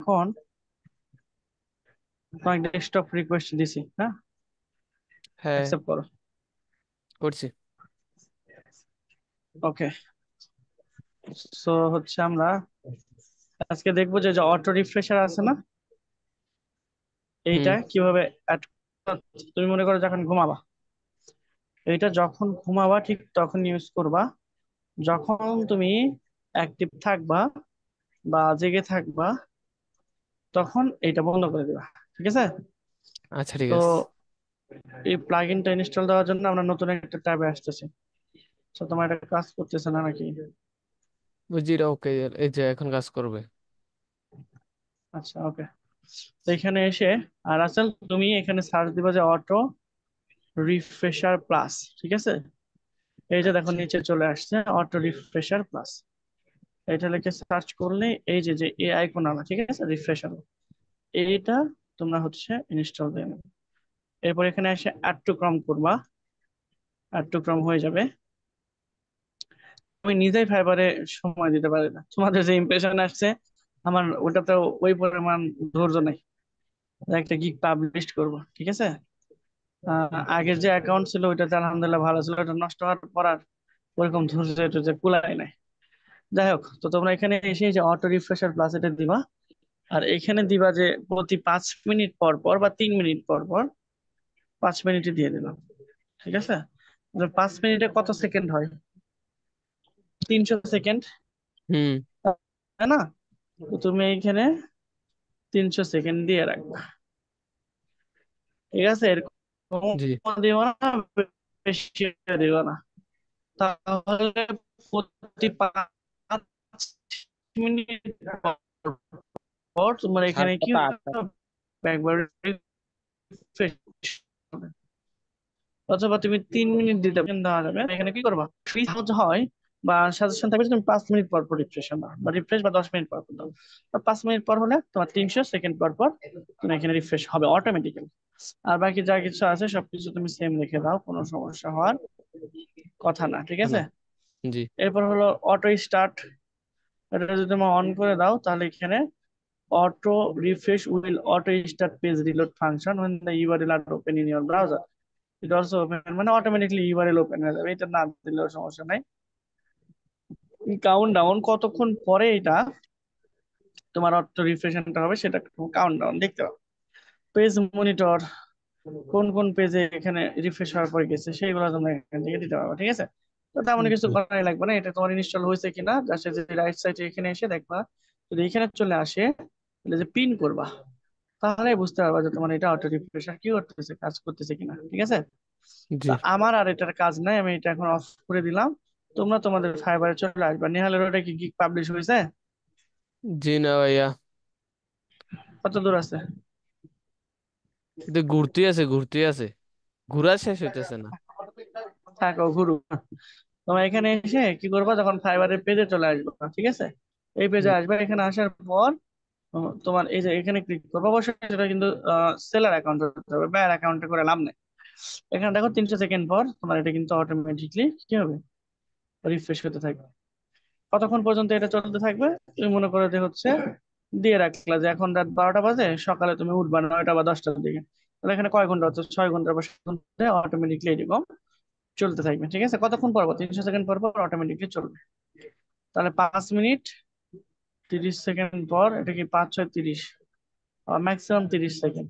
এখন তোমাকে desktop request দিছি, হ্যাঁ? হ্যাঁ, অ্যাকসেপ্ট করো। করছি। ওকে। সো হচ্ছে আমরা আজকে দেখবো যে যে অটো রিফ্রেশার আছে না, হুম। এইটা কিভাবে add তুমি মনে করো যখন ঘুমাবা, এইটা যখন ঘুমাবা ঠিক তখন ইউজ করবা। যখন তুমি অ্যাক্টিভ থাকবা বা জেগে থাকবা তখন এইটা বন্ধ করে দিবা। ঠিক আছে? আচ্ছা, ঠিক তো আছে। এই প্লাগইনটা ইনস্টল দেওয়ার জন্য আমরা নতুন একটা ট্যাবে আসতেছি। তো তোমার এটা কাজ করতেছে না নাকি? বুঝছি, ওকে। এই যে এখন কাজ করবে। আচ্ছা, ওকে। তো এখানে এসে আর আসল তুমি এখানে সার্চ দিবা যে অটো রিফ্রেশার প্লাস। ঠিক আছে? এই যে দেখো আচ্ছা। নিচে চলে আসছে অটো রিফ্রেশার প্লাস। এটা লিখে সার্চ করলে এই যে যে এ আইকন আনা, ঠিক আছে, রিফ্রেশার, এইটা তোমরা হচ্ছে ইনস্টল দিয়ে নেবে। এরপর এখানে এসে অ্যাড টু ক্রম করবা, অ্যাড টু ক্রম হয়ে যাবে। আমি নিজেই ফাইবারে সময় দিতে পারি না, তোমাদের যে ইমপ্রেশন আসছে আমার ওটাতে ওই পরিমাণ ধৈর্য নেই। একটা গিগ পাবলিশ করব, ঠিক আছে? আগের যে অ্যাকাউন্ট ছিল ওইটাতে আলহামদুলিল্লাহ ভালো ছিল, ওটা নষ্ট হওয়ার পর আর ওরকম ধৈর্য টর্য কুলায় নাই। যাই হোক, তো তোমরা এখানে এসে যে অটো রিফ্রেশার প্লাস এটা দিবা। আর এখানে দিবা যে প্রতি 5 মিনিট পর পর বা 3 মিনিট পর পর 5 মিনিটে দিয়ে দিলাম। ঠিক আছে? 5 মিনিটে কত সেকেন্ড হয়? 300 সেকেন্ড, হুম। তাই না? তো তুমি এইখানে 300 সেকেন্ড দিয়ে রাখবা। ঠিক আছে? এরকম জি। দিব না, বেশি দিব না। তাহলে প্রতি 5 মিনিট পর পর তোমার এখানে কি 7টা আটটা। হবে? একবার refresh হবে। অথবা তুমি 3 মিনিট দিতে দেওয়া যাবে। এখানে কি করবা, ফ্রি হয় বা সাজেশন থাকবে যে তুমি 5 মিনিট পর পর রিফ্রেশ দাও বা রিফ্রেশ বা 10 মিনিট পর পর দাও। 5 মিনিট পর হলে তোমার 300 সেকেন্ড পর পর তুমি এখানে রিফ্রেশ হবে অটোমেটিক্যালি। আর বাকি যা কিছু আছে সবকিছু তুমি সেম রেখে দাও, কোনো সমস্যা হওয়ার কথা না। ঠিক না। আছে? জি। এরপর হলো অটো স্টার্ট। এটা যদি তুমি অন করে দাও তাহলে এখানে auto refresh will auto start page reload function when the URL are open in your browser. এটা অলসো ওপেন, মানে অটোমেটিকলি ইউআরএল ওপেন হয়ে যাবে। এটা না দিলেও সমস্যা নাই। কাউন্ট ডাউন কতক্ষণ পরে এটা তোমার অটো রিফ্রেশনটা হবে সেটা কাউন্ট ডাউন দেখতে পাবো। পেজ মনিটর, কোন কোন পেজে এখানে রিফ্রেশ হওয়ার পরে গেছে সেইগুলো তোমরা এখান থেকে দিতে পারবে। ঠিক আছে? তো তেমন কিছু জি। করাই লাগবে না, এটা তোমার ইনস্টল হয়েছে কিনা জাস্ট যে রাইট সাইডে এখানে এসে দেখবা। যদি এখানে চলে আসে তাহলে যে পিন করবা, তাহলে বুঝতে পারবা যে তোমার এটা অটো রিফ্রেশার কি করতেছে, কাজ করতেছে কিনা। ঠিক আছে? জি। তা আমার আর এটার কাজ নাই, আমি এটা এখন অফ করে দিলাম। তোমরা তোমাদের ফাইবারে চলে আসবা। নেহালের ওটা কি গিগ পাবলিশ হয়েছে? জি না ভাইয়া। কত দূর আছে? কিন্তু ঘুরতেই আছে, ঘুরতেই আছে। ঘুরা শেষ হইতেছে না। থাকো, ঘুরু। তোমার এখানে এসে কি করবা, যখন ফাইবারের পেজে চলে আসবা, ঠিক আছে, এই পেজে হুম। আসবে। এখানে আসার পর তোমার এই যে এখানে ক্লিক করবো। অবশ্যই সেটা কিন্তু সেলার অ্যাকাউন্ট হতে হবে, ব্যার অ্যাকাউন্টে করে লাভ নেই। এখানে দেখো 300 সেকেন্ড পর তোমার এটা কিন্তু অটোমেটিকলি কি হবে, রিফ্রেশ হতে থাকবে। কতক্ষণ পর্যন্ত এটা চলতে থাকবে? তুমি মনে করো যে হচ্ছে দিয়ে রাখলা যে এখন রাত 12টা বাজে, সকালে তুমি উঠবা 9টা বা 10টার দিকে, তাহলে এখানে কয় ঘন্টা হচ্ছে, 6 ঘন্টা বা 7 ঘন্টা অটোমেটিকলি এরকম চলতে থাকবে। ঠিক আছে? কতক্ষণ পর পর? 300 সেকেন্ড পর পর অটোমেটিকলি চলবে। তাহলে 5 মিনিট 30 সেকেন্ড পর এটা কি 5 6 30, ম্যাক্সিমাম 30 সেকেন্ড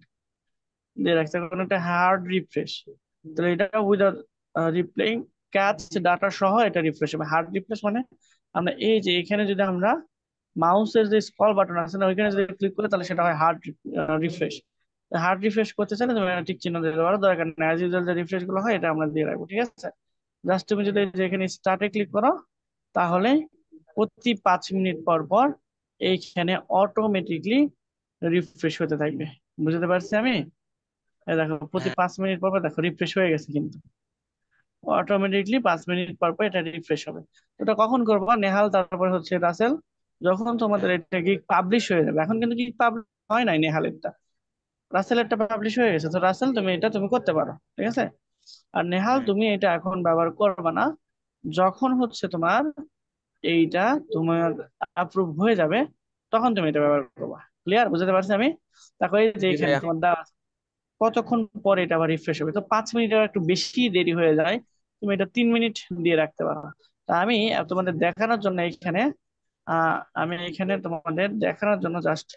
দিয়ে রাখছে, কারণ এটা হার্ড রিফ্রেশ। তো এটা উইদাউট রিপ্লেইং ক্যাচ ডাটা সহ এটা রিফ্রেশ হবে। হার্ড রিফ্রেশ মানে আমরা এই যে এখানে যদি আমরা মাউসের যে স্ক্রল বাটন আছে না ওইখানে যদি ক্লিক করি তাহলে সেটা হয় হার্ড রিফ্রেশ। হার্ড রিফ্রেশ করতে চাইলে তুমি টিক চিহ্ন দিতে পারো, দরকার নেই। অ্যাজ ইউজুয়াল যে রিফ্রেশ গুলো হয় এটা আমরা দিয়ে রাখবো। ঠিক আছে? জাস্ট তুমি যদি এই যে এখানে স্টার্টে ক্লিক করো তাহলে প্রতি 5 মিনিট পর পর এইখানে অটোমেটিকলি রিফ্রেশ হতে থাকবে। বুঝতে পারছি আমি? এই দেখো প্রতি হ্যাঁ। 5 মিনিট পর পর দেখো রিফ্রেশ হয়ে গেছে কিন্তু। অটোমেটিকলি 5 মিনিট পর পর এটা রিফ্রেশ হবে। তো এটা কখন করবো নেহাল, তারপর হচ্ছে রাসেল, যখন তোমাদের এটা গিগ পাবলিশ হয়ে যাবে। এখন কিন্তু গিগ পাবলিশ হয় নাই নেহালেরটা, রাসেলেরটা পাবলিশ হয়ে গেছে। তো রাসেল তুমি এটা তুমি করতে পারো। ঠিক আছে? আর নেহাল তুমি এটা এখন ব্যবহার করবে না, যখন হচ্ছে তোমার এইটা তোমার অ্যাপ্রুভ হয়ে যাবে তখন তুমি এটা ব্যবহার করবা। ক্লিয়ার, বুঝতে পারছি আমি। দেখো এই যে জি এখানে ভাইয়া। তোমার দেওয়া আছে, কতক্ষণ পরে এটা আবার রিফ্রেশ হবে। তো 5 মিনিটের একটু বেশি দেরি হয়ে যায়, তুমি এটা 3 মিনিট দিয়ে রাখতে পারো। তা আমি তোমাদের দেখানোর জন্য এখানে আমি এখানে তোমাদের দেখানোর জন্য জাস্ট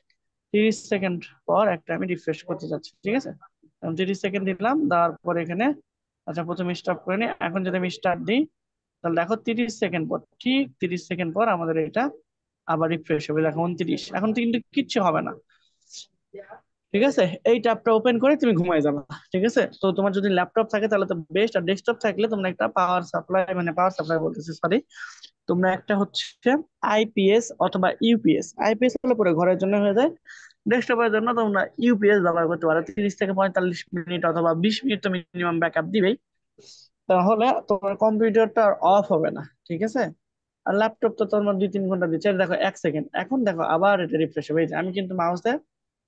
30 সেকেন্ড পর একটা আমি রিফ্রেশ করতে যাচ্ছি, ঠিক আছে? 30 সেকেন্ড দিলাম, দেওয়ার পর এখানে আচ্ছা প্রথমে স্টপ করে নি, এখন যদি আমি স্টার্ট দিই, তাহলে দেখো 30 সেকেন্ড পর, ঠিক 30 সেকেন্ড পর আমাদের এটা আবার রিফ্রেশ হবে। দেখো 29, এখন তো কিন্তু কিচ্ছু হবে না, ঠিক আছে? এই ট্যাবটা ওপেন করে তুমি ঘুমাই যাবে, ঠিক আছে? তো তোমার যদি ল্যাপটপ থাকে তাহলে তো বেস্ট, আর ডেস্কটপ থাকলে তোমরা একটা পাওয়ার সাপ্লাই, মানে পাওয়ার সাপ্লাই বলতেছি সরি, তোমরা একটা হচ্ছে আইপিএস অথবা ইউপিএস, আইপিএস হলে পরে ঘরের জন্য হয়ে যায়, ডেস্কটপের জন্য তোমরা ইউপিএস ব্যবহার করতে পারো। 30 থেকে 45 মিনিট অথবা 20 মিনিট তো মিনিমাম ব্যাকআপ দিবেই, তাহলে তোমার কম্পিউটারটা আর অফ হবে না, ঠিক আছে? আর ল্যাপটপ তো তোমার 2-3 ঘন্টা দিচ্ছে। আর দেখো 1 সেকেন্ড, এখন দেখো আবার এটা রিফ্রেশ হবে। এই যে আমি কিন্তু মাউসে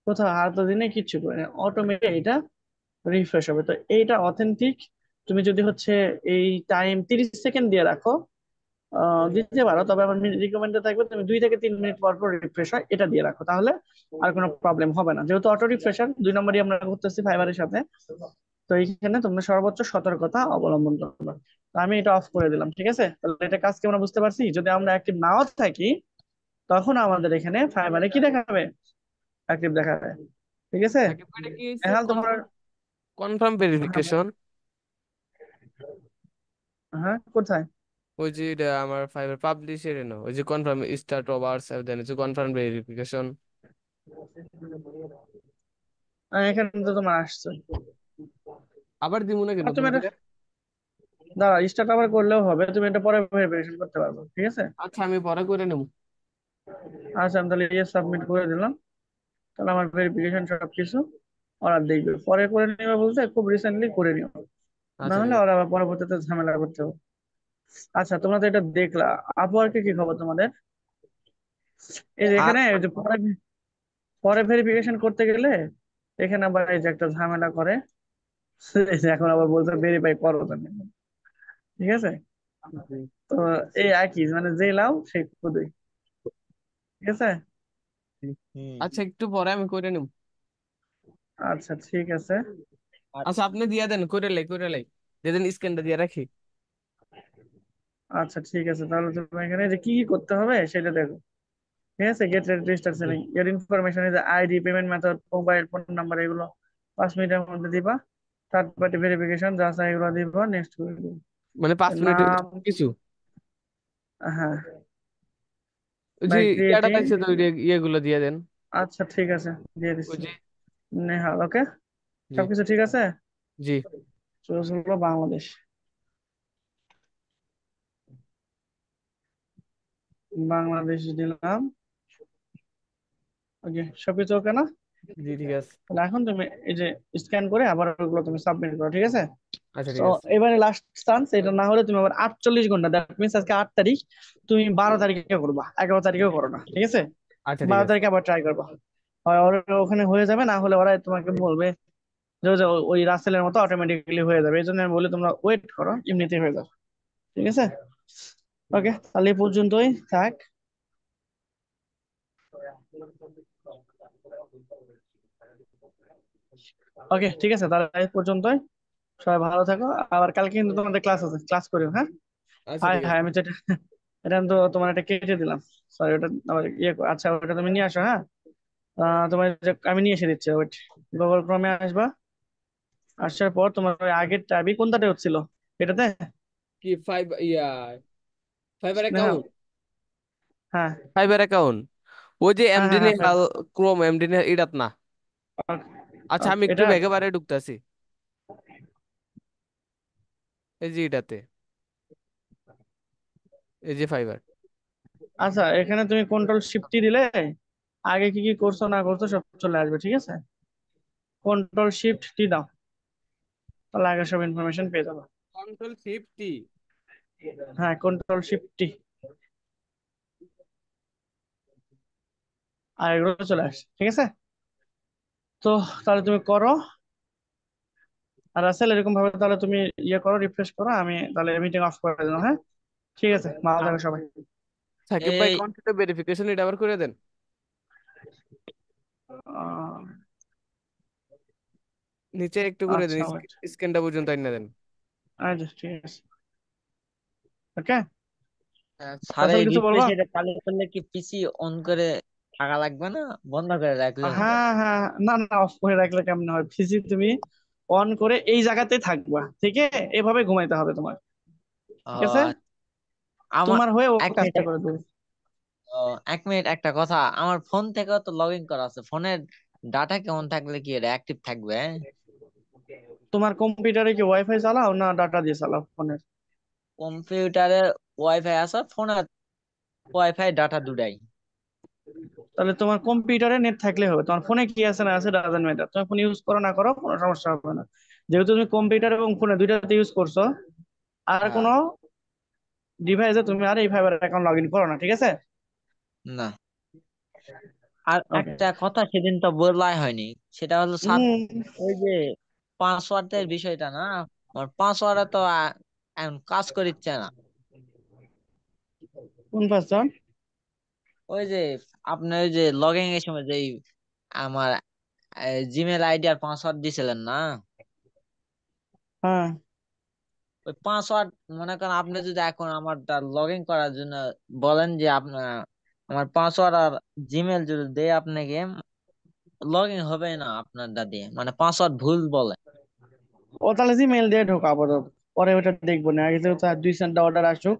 কোথাও হাত দিনে কিচ্ছু করি না, অটোমেটিক এটা রিফ্রেশ হবে। তো এইটা অথেন্টিক। তুমি যদি হচ্ছে এই টাইম 30 সেকেন্ড দিয়ে রাখো, দিতে পারো, তবে আমার রিকমেন্ডেড থাকবে তুমি 2 থেকে 3 মিনিট পর পর রিফ্রেশ হয় এটা দিয়ে রাখো, তাহলে আর কোনো প্রবলেম হবে না। যেহেতু অটো রিফ্রেশার 2 নম্বরই আমরা করতেছি ফাইবারের সাথে, তো এইখানে তোমরা সর্বোচ্চ সতর্কতা অবলম্বন করবে। তো আমি এটা অফ করে দিলাম, ঠিক আছে? তাহলে এটা কাজ কি আমরা বুঝতে পারছি? যদি আমরা অ্যাক্টিভ নাও থাকি, তখন আমাদের এখানে ফাইবারে কি দেখাবে? অ্যাক্টিভ দেখাবে, ঠিক আছে? সাকিব ভাই, এটা কি হচ্ছে এখন তোমার, কনফার্ম, কনফার্ম হ্যাঁ ভেরিফিকেশন? হ্যাঁ, কোথায়? ওই যে এটা আমার ফাইবার পাবলিশের না, ওই যে কনফার্ম স্টার্ট ওভারস দেন হচ্ছে কনফার্ম ভেরিফিকেশন। এখানে তো তোমার আসছে। আবার দিব না কেন আর তুমি ফোন এটা দিয়ে? দাঁড়া, স্টার্ট আবার করলেও হবে, তুমি এটা পরে ভেরিফিকেশন করতে পারবে, ঠিক আছে? আচ্ছা, আমি পরে করে নেব। আচ্ছা আমি তাহলে ইয়ে সাবমিট করে দিলাম, তাহলে আমার ভেরিফিকেশন সবকিছু ওরা দেখবে। পরে করে নিবে বলতে খুব রিসেন্টলি করে নিও, না আচ্ছা হলে ঠিক আছে। ওরা আবার পরবর্তীতে ঝামেলা করতে হবে। আচ্ছা তোমরা তো এটা দেখলা, আপওয়ার্কে কি খবর তোমাদের? এই যে আর এখানে এই যে পরে পরে ভেরিফিকেশন করতে গেলে এখানে আবার এই যে একটা ঝামেলা করে, এই যে এখন আবার বলতে ভেরিফাই করো তুমি, ঠিক আছে? তো এই একই, মানে যে লাও সেই খুদই, ঠিক আছে? আচ্ছা, একটু পরে আমি করে নেব। আচ্ছা ঠিক আছে। আচ্ছা, আপনি দিয়ে দেন, করে লাই দিয়ে দেন, স্ক্যানটা দিয়ে রাখি। আচ্ছা ঠিক আছে, তাহলে তুমি এখানে যে কি কি করতে হবে সেটা দেখো, ঠিক আছে? গেট রেজিস্টার সেলিং এর ইনফরমেশন, এই যে ID, payment method, mobile phone number, এগুলো 5 মিনিটের মধ্যে দিবা। থার্ড পার্টি ভেরিফিকেশন যা আছে এগুলো দিবা, নেক্সট করে দিবা। মানে 5 মিনিটের নাম, ভিতরে কিছু? হ্যাঁ, ওই যে বাই ইয়াটা ক্রিয়েটিং। আছে তো, ওই ইয়েগুলো দিয়ে দেন। আচ্ছা ঠিক আছে, দিয়ে ওই দিচ্ছি। যে। নেহাল, ওকে, জি। সবকিছু ঠিক আছে। জি। চলে হলো বাংলাদেশ, বাংলাদেশ দিলাম, ওকে, সবকিছু ওকে না? জি ঠিক আছে। তাহলে এখন তুমি এই যে স্ক্যান করে আবার ওগুলো তুমি সাবমিট করো, ঠিক আছে? আচ্ছা তো ঠিক আছে। এবারে লাস্ট চান্স, এটা না হলে তুমি আবার 48 ঘন্টা, দ্যাট মিনস আজকে 8 তারিখ, তুমি 12 তারিখে করবা, 11 তারিখেও করো না, ঠিক আছে? আচ্ছা ঠিক বারো আছে। তারিখে আবার ট্রাই করবা, হয় ওরা ওখানে হয়ে যাবে, না হলে ওরা তোমাকে বলবে যে ওই যে ওই রাসেলের মতো অটোমেটিক্যালি হয়ে যাবে। এই জন্য আমি বলি তোমরা ওয়েট করো, এমনিতেই হয়ে যাবে, ঠিক আছে? ওকে, তাহলে এই পর্যন্তই থাক। ওকে ঠিক আছে, তাহলে এই পর্যন্তই। সবাই ভালো থাকো। আবার কালকে কিন্তু তোমাদের ক্লাস আছে, ক্লাস করিও, হ্যাঁ? আচ্ছা হাই ঠিক হাই, আছে। আমি তো এটা এটা তো তোমার একটা কেটে দিলাম, সরি, ওটা আবার ইয়ে আচ্ছা ওটা তুমি নিয়ে আসো, হ্যাঁ? তোমার আমি নিয়ে এসে দিচ্ছি, ওয়েট। গুগল ক্রমে আসবা, আসার পর তোমার ওই আগের ট্যাবই কোনটাতে হচ্ছিল এটাতে, কি ফাইবার স্নেহাল? অ্যাকাউন্ট? হ্যাঁ ফাইবার অ্যাকাউন্ট, ওই যে হ্যাঁ এমডি হ্যাঁ হ্যাঁ, নেহাল, ক্রোম এমডি নেহাল এটাত না। আচ্ছা, আমি একটু এটা একেবারে ঢুকতাছি। এই যে এটাতে, এই যে ফাইবার। আচ্ছা, এখানে তুমি কন্ট্রোল শিফট দিলে আগে কি কি করছো না করছো সব চলে আসবে, ঠিক আছে? কন্ট্রোল শিফট টি দাও, তাহলে আগে সব ইনফরমেশন পেয়ে যাবে। কন্ট্রোল 50। হ্যাঁ, কন্ট্রোল শিফট টি, আর এগুলো চলে আসছে, ঠিক আছে? তো তাহলে তুমি করো, আর আসলে এরকম ভাবে তাহলে তুমি ইয়ে করো, রিফ্রেশ করো, আমি তাহলে মিটিং অফ করে দিলাম, হ্যাঁ? ঠিক আছে, ভালো থাকো সবাই। সাকিব ভাই, এই কন্ট্রোল ভেরিফিকেশন এটা আবার করে দেন। আহ, নিচে একটু করে আচ্ছা দেন, wait, স্ক্যানটা পর্যন্ত আইনা দেন। আচ্ছা ঠিক আছে। ওকে, স্যার রাসেল এই কিছু বলবা? রিফ্রেশ এটা চালু করলে কি পিসি অন করে থাকা লাগবে না, বন্ধ করে রাখলে হবে? হ্যাঁ হ্যাঁ, না না, অফ করে রাখলে কেমন হয়, পিসি তুমি অন করে এই জায়গাতে থাকবা, ঠিক আছে, এভাবে ঘুমাইতে হবে তোমার, ঠিক আছে, ও, আমার তোমার হয়ে ও এক মিনিট কাজটা করে দেবে। ও, এক মিনিট, একটা কথা, আমার ফোন থেকেও তো লগ ইন করা আছে, ফোনের ডাটা কেমন থাকলে কি এটা অ্যাক্টিভ থাকবে? তোমার কম্পিউটারে কি ওয়াইফাই চালাও না ডাটা দিয়ে চালাও ফোনের? কম্পিউটারে ওয়াইফাই আছে, ফোনে ওয়াইফাই ডাটা দুটাই। তাহলে তোমার কম্পিউটারে নেট থাকলে হবে, তোমার ফোনে কি আছে না আছে ডাজেন্ট ম্যাটার, তুমি ফোন ইউজ করো না করো কোনো সমস্যা হবে না, যেহেতু তুমি কম্পিউটার এবং ফোনে দুইটাতে ইউজ করছো। আর হ্যাঁ। কোনো ডিভাইসে তুমি আর এই ফাইবার অ্যাকাউন্ট লগ ইন করো না, ঠিক আছে। না, আর ওকে। একটা কথা সেদিন তো বলাই হয়নি, সেটা হলো স্যার, হুম। ওই যে পাসওয়ার্ডের বিষয়টা না, আমার পাসওয়ার্ডে তো এখন কাজ করিচ্ছে না। কোন পাঁচজন? ওই যে আপনার ওই যে লগইন এর সময় যে আমার জিমেল আইডি আর পাসওয়ার্ড দিছিলেন না, হ্যাঁ। ওই পাসওয়ার্ড, মনে করেন আপনি যদি এখন আমার লগ ইন করার জন্য বলেন যে আপনার আমার পাসওয়ার্ড আর জিমেল যদি দেয় আপনাকে, লগ ইন হবে না আপনার দিয়ে, মানে পাসওয়ার্ড ভুল বলে। ও তাহলে জিমেল দিয়ে ঢোকা আপাতত, পরে ওটা দেখবো না, আগে তো আর 2 সেন্ট অর্ডার আসুক,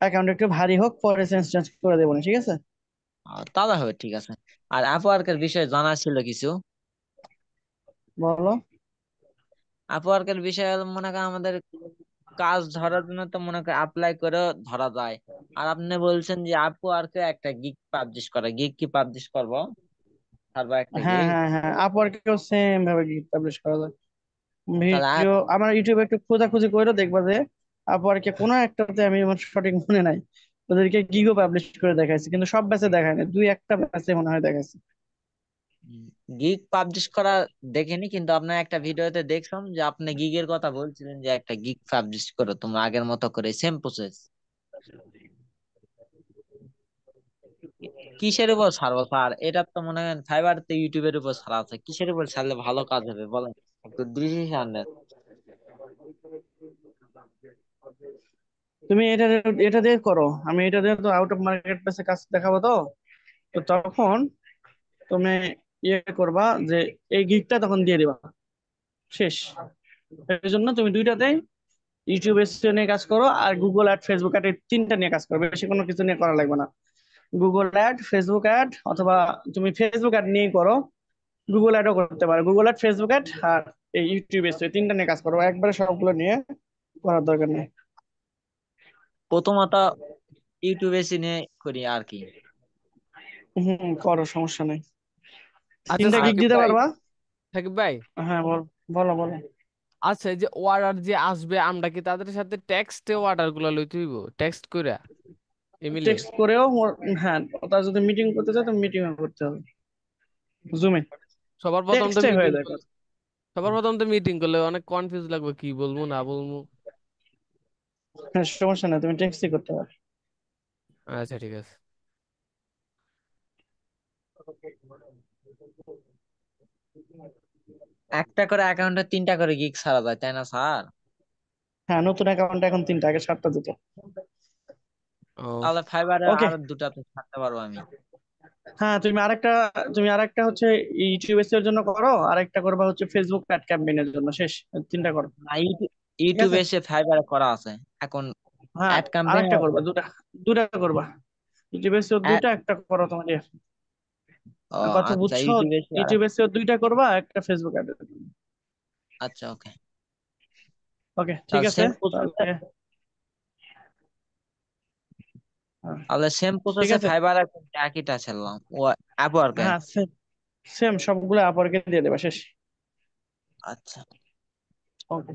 অ্যাকাউন্ট একটু ভারী হোক, পরে চেঞ্জ করে দেবো না, ঠিক আছে। তাহলে হবে, ঠিক আছে। আর আপওয়ার্কের বিষয়ে জানার ছিল কিছু। বলো। আপওয়ার্কের বিষয়ে হলো মনে করেন আমাদের কাজ ধরার জন্য তো মনে করেন অ্যাপ্লাই করে ধরা যায়। আর আপনি বলছেন যে আপওয়ার্কে একটা গিগ পাবলিশ করে, গিগ কি পাবলিশ করবো, ছাড়বা একটা হ্যাঁ গিগ? হ্যাঁ হ্যাঁ, আপওয়ার্কেও সেম ভাবে গিগ পাবলিশ করা যায়। তাহলে ভিডিও আমার ইউটিউবে একটু খোঁজাখুঁজি করে দেখবা যে আপওয়ার্কে কোনো একটাতে, আমি আমার সঠিক মনে নাই, ওদেরকে গিগও পাবলিশ করে দেখাইছে, কিন্তু সব ব্যাচে দেখায় না, দুই একটা ব্যাচে মনে হয় দেখাইছে। গিগ পাবলিশ করা দেখিনি, কিন্তু আপনার একটা ভিডিওতে দেখলাম যে আপনি গিগের কথা বলছিলেন যে একটা গিগ পাবলিশ করো তোমরা আগের মতো করে, সেম প্রসেস। কিসের উপর ছাড়বো স্যার? এটা তো মনে হয় ফাইবার তো ইউটিউবের উপর ছাড়া আছে, কিসের উপর ছাড়লে ভালো কাজ হবে বলেন, একটু ডিসিশন নেন। তুমি এটা দিয়ে করো, আমি এটা দিয়ে তো আউট অফ মার্কেট প্লেসে কাজ দেখাবো তো, তো তখন তুমি ইয়ে করবা যে এই গিগটা তখন দিয়ে দিবা, শেষ। এই জন্য তুমি দুইটাতেই ইউটিউব এসইও নিয়ে কাজ করো, আর গুগল অ্যাড ফেসবুক অ্যাড, এই তিনটা নিয়ে কাজ করো, বেশি কোনো কিছু নিয়ে করা লাগবে না। গুগল অ্যাড, ফেসবুক অ্যাড, অথবা তুমি ফেসবুক অ্যাড নিয়েই করো, গুগল অ্যাডও করতে পারো, গুগল অ্যাড, ফেসবুক অ্যাড, আর এই ইউটিউব এসইও, তিনটা নিয়ে কাজ করো, একবারে সবগুলো নিয়ে করার দরকার নেই। প্রথমত ইউটিউবে সিনে করি আর কি। হুম, করো, সমস্যা নেই। আচ্ছা তিনটা আর গিগ সাকিব দিতে ভাই, পারবা? সাকিব ভাই, হ্যাঁ বল, বলো বলো। আচ্ছা এই যে অর্ডার যে আসবে, আমরা কি তাদের সাথে টেক্সটে অর্ডার গুলা লইতে হইব, টেক্সট কইরা, ইমেলে? টেক্সট করেও হ্যাঁ, ওটা যদি মিটিং করতে চাও তুমি মিটিং করতে হবে, জুমে, সবার প্রথম তো টেক্সটে হয়ে মিটিং যায় করলে, কথা। সবার প্রথম তো মিটিং করলে অনেক কনফিউজ লাগবে, কি বলবো না বলবো। হ্যাঁ, সমস্যা নেই, তুমি টেক্সটই করতে পারো। আচ্ছা ঠিক আছে। একটা করে অ্যাকাউন্টে 3টা করে গিগ ছাড়া যায় তাই না স্যার? হ্যাঁ, নতুন অ্যাকাউন্ট এখন তিনটা, আগে সাতটা দিত। ও তাহলে ফাইবারে ওকে। আর দুটাতে ছাড়তে পারবো আমি? হ্যাঁ, তুমি আরেকটা হচ্ছে ইউটিউব এর জন্য করো, আরেকটা করবা হচ্ছে ফেসবুক অ্যাড ক্যাম্পেইনের জন্য, শেষ, এই তিনটা করো, না, ঠিক আছে। ইউটিউবে এসে ফাইবারে করা আছে এখন, হ্যাঁ, অ্যাড ক্যাম্পেইন আরেকটা করবা, আছে। দুটা, দুটা করবা, ইউটিউব এসইও অ্যাড, দুইটা, একটা করো তোমার ইয়ে। ও কথা আচ্ছা, বুঝছো? ইউটিউবে এসে ইউটিউব এসইও দুইটা করবা, একটা ফেসবুক অ্যাড। আচ্ছা ওকে। ওকে, ঠিক তাহলে আছে সেম প্রসেসে, তাহলে। হ্যাঁ, তাহলে সেম ঠিক প্রসেসে আছে। ফাইবার এখন একইটা ছেড়লাম ও অ্যাপওয়ার্কে। হ্যাঁ, সেম, সেম সবগুলো আপরকে দিয়ে দেবা, শেষ। আচ্ছা। ওকে।